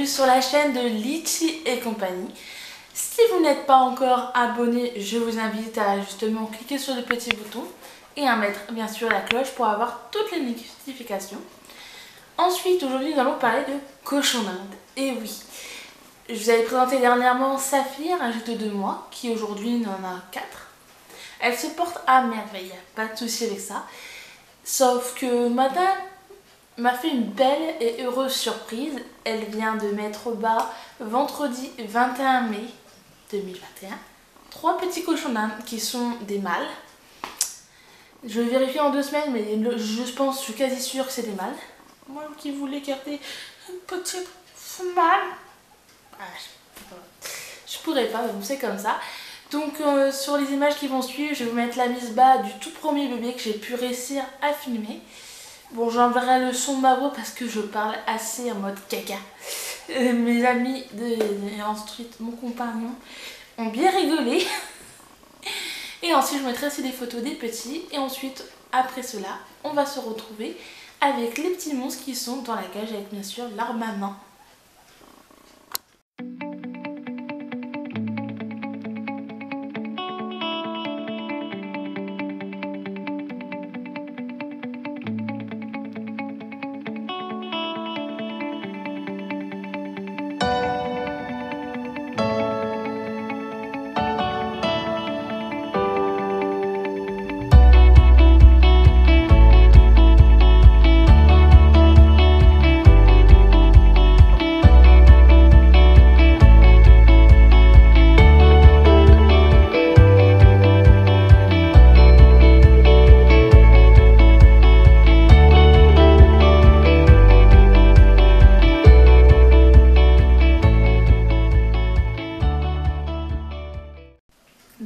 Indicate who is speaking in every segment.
Speaker 1: bienvenue sur la chaîne de Litchi et compagnie. Si vous n'êtes pas encore abonné, je vous invite à justement cliquer sur le petit bouton et à mettre bien sûr la cloche pour avoir toutes les notifications. Ensuite, aujourd'hui nous allons parler de cochon d'Inde. Et oui, je vous avais présenté dernièrement Saphir, âgée de 2 mois, qui aujourd'hui n'en a 4. Elle se porte à merveille, pas de souci avec ça. Sauf que madame m'a fait une belle et heureuse surprise. Elle vient de mettre bas vendredi 21 mai 2021 3 petits cochons d'Inde qui sont des mâles. Je vais vérifier en 2 semaines, mais je pense, je suis quasi sûre que c'est des mâles. Moi qui voulais garder une petite femelle, je pourrais pas, donc c'est comme ça. Donc sur les images qui vont suivre, je vais vous mettre la mise bas du tout premier bébé que j'ai pu réussir à filmer. Bon, j'enverrai le son de ma voix parce que je parle assez en mode caca. Mes amis et ensuite mon compagnon ont bien rigolé. Et ensuite je mettrai aussi des photos des petits. Et ensuite, après cela, on va se retrouver avec les petits monstres qui sont dans la cage avec bien sûr leur maman.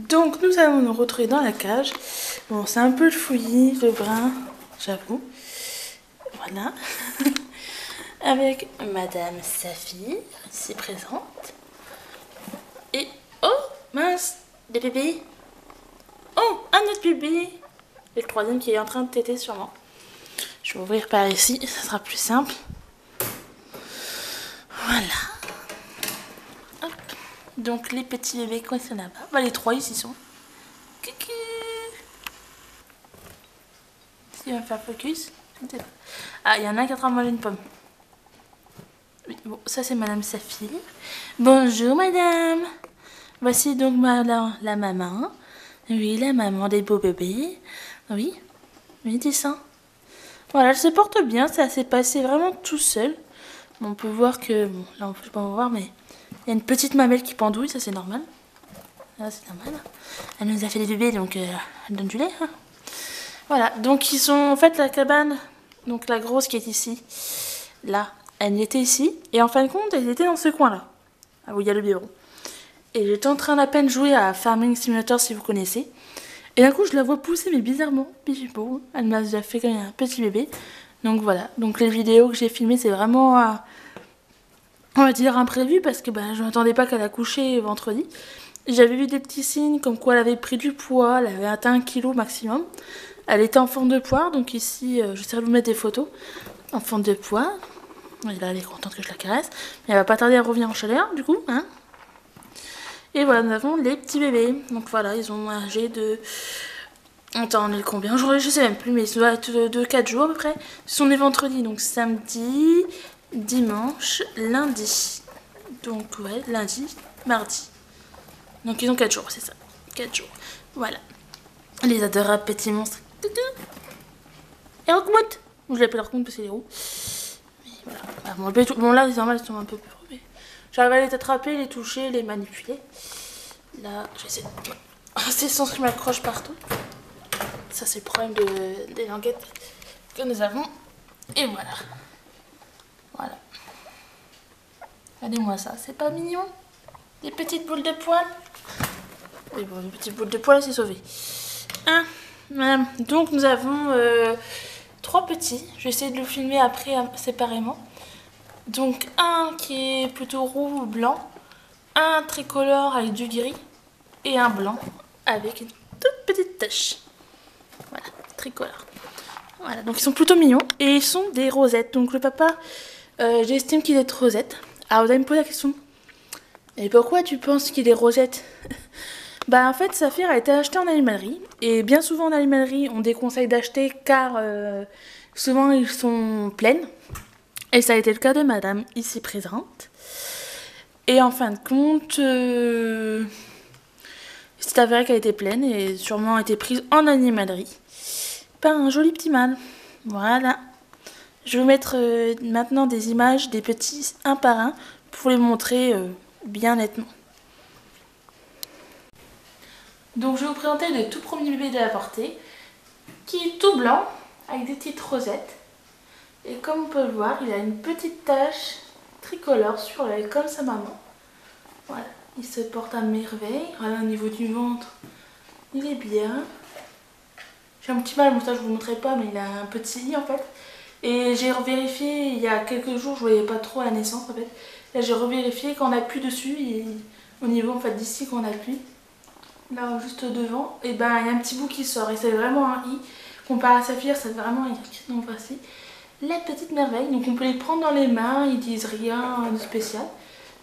Speaker 1: Donc nous allons nous retrouver dans la cage. Bon, c'est un peu le fouillis, le brun, j'avoue. Voilà. Avec madame Saphir, ici présente. Et oh mince, des bébés. Oh, un autre bébé. Et le troisième qui est en train de téter sûrement. Je vais ouvrir par ici, ça sera plus simple. Voilà. Donc les petits bébés qui sont là-bas. Bah, les 3 ici sont. Coucou. S'il va faire focus, je ne sais pas. Ah, il y en a un qui est en train de manger une pomme. Oui, bon, ça c'est madame Saphir. Bonjour madame. Voici donc la maman. Oui, la maman des beaux bébés. Oui, oui, dis ça. Voilà, elle se porte bien, ça s'est passé vraiment tout seul. Bon, on peut voir que, bon, là on peut pas voir, mais il y a une petite mamelle qui pendouille, ça c'est normal. Là c'est normal. Elle nous a fait des bébés, donc elle donne du lait. Hein. Voilà, donc ils sont en fait la cabane, donc la grosse qui est ici, là, elle était ici. Et en fin de compte, elle était dans ce coin-là, où il y a le biberon. Et j'étais en train d'à peine jouer à Farming Simulator si vous connaissez. Et d'un coup, je la vois pousser, mais bizarrement. Puis bon, elle m'a déjà fait quand même un petit bébé. Donc voilà, donc les vidéos que j'ai filmées, c'est vraiment, on va dire, imprévu parce que je m'attendais pas qu'elle a couché vendredi. J'avais vu des petits signes comme quoi elle avait pris du poids, elle avait atteint 1 kg maximum. Elle était en forme de poire, donc ici, j'essaierai de vous mettre des photos en forme de poire. Et là, elle est contente que je la caresse. Mais elle va pas tarder à revenir en chaleur, du coup, hein. Et voilà, nous avons les petits bébés. Donc voilà, ils ont âgé de... Attends, on est combien? Je sais même plus, mais ça doit être de 4 jours à peu près. Ils sont nés vendredi, donc samedi, dimanche, lundi. Donc ouais, lundi, mardi. Donc ils ont 4 jours, c'est ça. 4 jours. Voilà. Les adorables petits monstres. Et Rockmout. Je l'appelle Rockmout parce qu'il est roux. Mais voilà. Bon là, c'est normal, ils sont un peu plus roux. Mais j'arrive à les attraper, les toucher, les manipuler. Là, j'essaie de... C'est sans que je m'accroche partout. Ça, c'est le problème des languettes que nous avons. Et voilà. Voilà. Regardez-moi ça, c'est pas mignon? Des petites boules de poils. Et bon, les petites boules de poils, c'est sauvé. Donc, nous avons 3 petits. Je vais essayer de le filmer après séparément. Donc, un qui est plutôt roux ou blanc. Un tricolore avec du gris. Et un blanc avec une toute petite tache. Voilà, tricolore. Voilà, donc ils sont plutôt mignons. Et ils sont des rosettes. Donc le papa, j'estime qu'il est rosette. Alors vous allez me poser la question, et pourquoi tu penses qu'il est rosette? Bah en fait Saphir a été acheté en animalerie, et bien souvent en animalerie on déconseille d'acheter car souvent ils sont pleines, et ça a été le cas de madame ici présente. Et en fin de compte, c'est avéré qu'elle était pleine et sûrement été prise en animalerie par un joli petit mâle. Voilà. Je vais vous mettre maintenant des images des petits un par un pour les montrer bien nettement. Donc je vais vous présenter le tout premier bébé de la portée qui est tout blanc avec des petites rosettes. Et comme on peut le voir, il a une petite tache tricolore sur l'œil comme sa maman. Voilà, il se porte à merveille. Voilà, au niveau du ventre, il est bien. J'ai un petit mal, bon ça je vous montrerai pas, mais il a un petit lit en fait. Et j'ai revérifié il y a quelques jours, je voyais pas trop à la naissance en fait. Là j'ai revérifié quand on appuie dessus, au niveau en fait d'ici quand on appuie, là juste devant, et ben il y a un petit bout qui sort et c'est vraiment un i. Comparé à Saphir, c'est vraiment écrit. Donc voici la petite merveille. Donc on peut les prendre dans les mains, ils disent rien de spécial.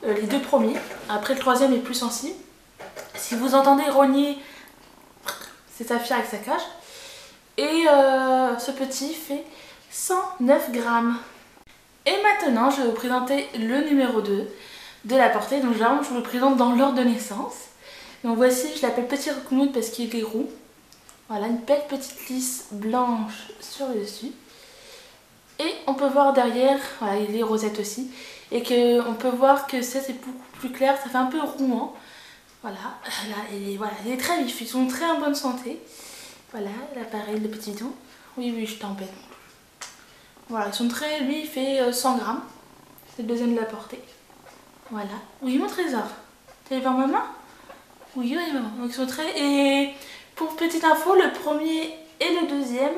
Speaker 1: Les deux premiers. Après le troisième est plus sensible. Si vous entendez rogner, c'est Saphir avec sa cage. Et ce petit fait 109 grammes. Et maintenant je vais vous présenter le numéro 2 de la portée. Donc généralement je vous le présente dans l'ordre de naissance. Donc voici, je l'appelle petit Rockmood parce qu'il est roux. Voilà, une belle petite lisse blanche sur le dessus. Et on peut voir derrière, voilà, il est rosette aussi. Et qu'on peut voir que ça c'est beaucoup plus clair, ça fait un peu roulant. Voilà, là il est très vif, ils sont très en bonne santé. Voilà, là pareil le petit don. Oui, je t'embête. Voilà, ils sont très, lui il fait 100 grammes. C'est le deuxième de la portée. Voilà. Oui mon trésor, tu allé voir maman? Oui, maman. Donc ils sont très... Et pour petite info, le premier et le deuxième,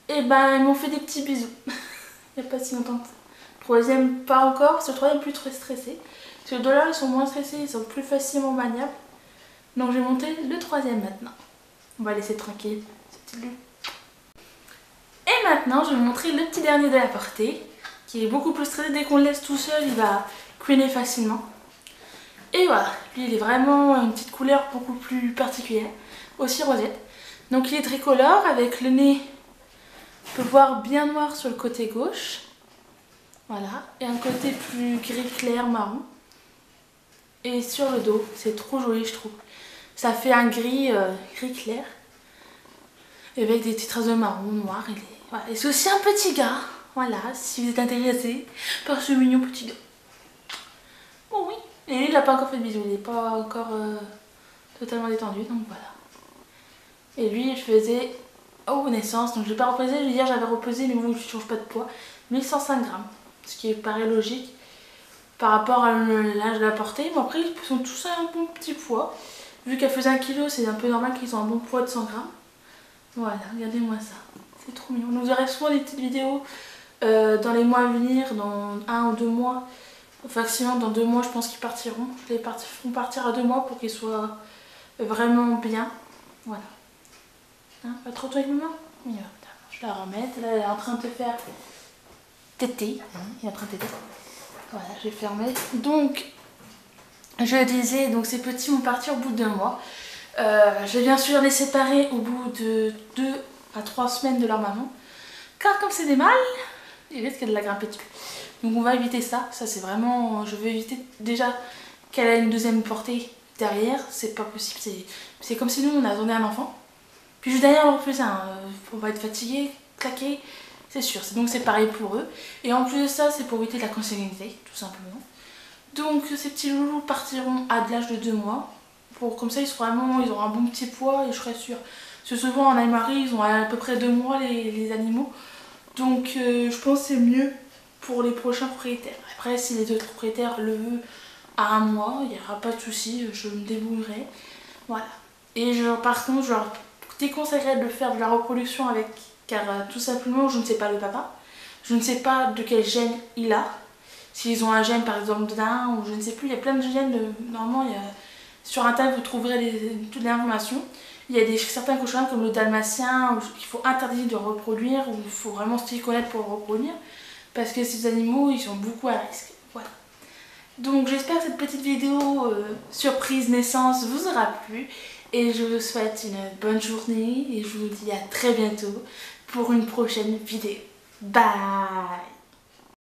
Speaker 1: et ben ils m'ont fait des petits bisous. Il n'y a pas si longtemps que ça. Le troisième pas encore, parce que le troisième plus très stressé. Parce que les deux là ils sont moins stressés, ils sont plus facilement maniables. Donc je vais monter le troisième maintenant. On va laisser tranquille ce petit loup. Et maintenant je vais vous montrer le petit dernier de la portée, qui est beaucoup plus stressé. Dès qu'on le laisse tout seul, il va couiner facilement. Et voilà, lui il est vraiment une petite couleur beaucoup plus particulière, aussi rosette. Donc il est tricolore avec le nez, on peut voir bien noir sur le côté gauche. Voilà, et un côté plus gris clair marron. Et sur le dos, c'est trop joli je trouve. Ça fait un gris, gris clair. Avec des petites traces de marron, noir. Voilà. Et c'est aussi un petit gars. Voilà, si vous êtes intéressé par ce mignon petit gars. Bon oui. Et lui, il n'a pas encore fait de bisous. Il n'est pas encore totalement détendu. Donc voilà. Et lui, je faisais aux naissances. Donc je n'ai pas reposé. Hier, j'avais reposé, mais bon, je ne change pas de poids. 1105 grammes. Ce qui paraît logique par rapport à l'âge de la portée. Mais après, ils sont tous à un bon petit poids. Vu qu'elle faisait 1 kg, c'est un peu normal qu'ils aient un bon poids de 100 grammes. Voilà, regardez-moi ça. C'est trop mignon. Nous aurons souvent des petites vidéos dans les mois à venir, dans 1 ou 2 mois. Enfin, sinon, dans 2 mois, je pense qu'ils partiront. Je les feront partir à 2 mois pour qu'ils soient vraiment bien. Voilà. Hein, pas trop tôt avec maman? Je la remette. Là, elle est en train de te faire téter. Il est en train de téter. Voilà, j'ai fermé. Donc, je disais, donc ces petits vont partir au bout de 2 mois. Je vais bien sûr les séparer au bout de 2 à 3 semaines de leur maman. Car comme c'est des mâles, il risque de la grimper dessus. Donc on va éviter ça. Ça c'est vraiment... Je veux éviter déjà qu'elle ait une deuxième portée derrière. C'est pas possible. C'est comme si nous on a donné un enfant. Puis juste derrière on en plus un. On va être fatigué, claqué. C'est sûr. Donc c'est pareil pour eux. Et en plus de ça, c'est pour éviter la consanguinité, tout simplement. Donc ces petits loulous partiront à l'âge de 2 mois. Comme ça ils auront un bon petit poids et je serais sûre. Parce que souvent en animalerie ils ont à peu près 2 mois les animaux. Donc je pense que c'est mieux pour les prochains propriétaires. Après si les autres propriétaires le veulent à 1 mois, il n'y aura pas de souci, je me débrouillerai. Voilà. Et par contre je leur déconseillerais de faire de la reproduction avec, car tout simplement je ne sais pas le papa. Je ne sais pas de quel gène il a. S'ils ont un gène par exemple d'un ou je ne sais plus, il y a plein de gènes. Normalement il y a... Sur internet vous trouverez toutes les informations. Il y a certains cochons comme le dalmatien qu'il faut interdire de reproduire, ou il faut vraiment s'y connaître pour reproduire. Parce que ces animaux ils sont beaucoup à risque. Voilà. Donc j'espère que cette petite vidéo surprise naissance vous aura plu. Et je vous souhaite une bonne journée et je vous dis à très bientôt pour une prochaine vidéo. Bye!